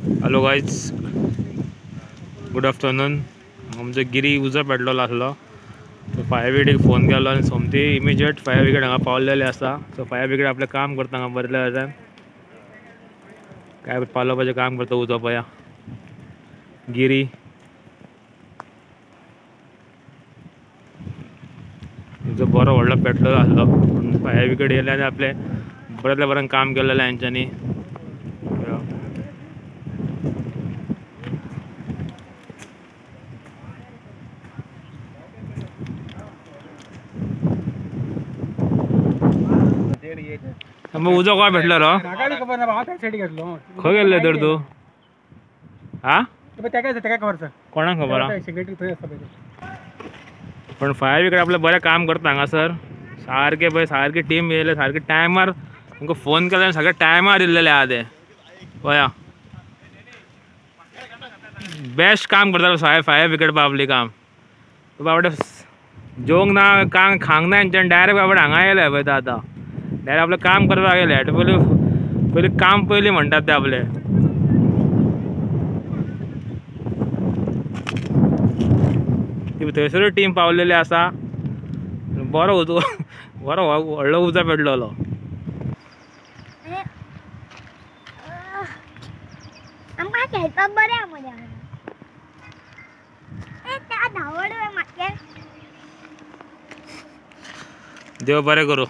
Hello guys, good afternoon. आमचो गिरी उजो पेटलेलो आसलो. सो फायर ब्रिगेडीक फोन केलो आनी सोमती इमिजिएट फायर ब्रिगेड हांगा पावलेले आसा. सो फायर ब्रिगेड आपलें काम करता हांगा बरल्या वरान. काय पालोवपाचें काम करता उजो पया गिरी. उजो बरो व्हडलो पेटलेलो आसलो. फायर ब्रिगेड येयले आनी आपलें बऱ्यातल्या बरें काम केलेलें हेंच्यांनी. मग उजो काय भेटलो रो? खंय गेल्ले तर तू? हा कोणाक खबर हा? पण फायर ब्रिगेड आपलं बरें काम करता हांगासर. सारके पळय, सारकी टीम येयले, सारके टायमार तुमकां फोन केलो आनी सगळे टायमार येयल्लेले आहा ते पळया. बेस्ट काम करता फायर ब्रिगेड बाबली काम. बाबडे जेवंक ना खांक ना हेंच्यानी डायरेक्ट बाबडे हांगा येयले पळय आतां. डायरेक्ट आपलें काम करपाक येयले. पयलीं काम पयलीं म्हणटात ते आपले. थंयसरूय टीम पावलेली आसा. बरो व्हडलो उजो पेटलेलो. देव बरें करूं.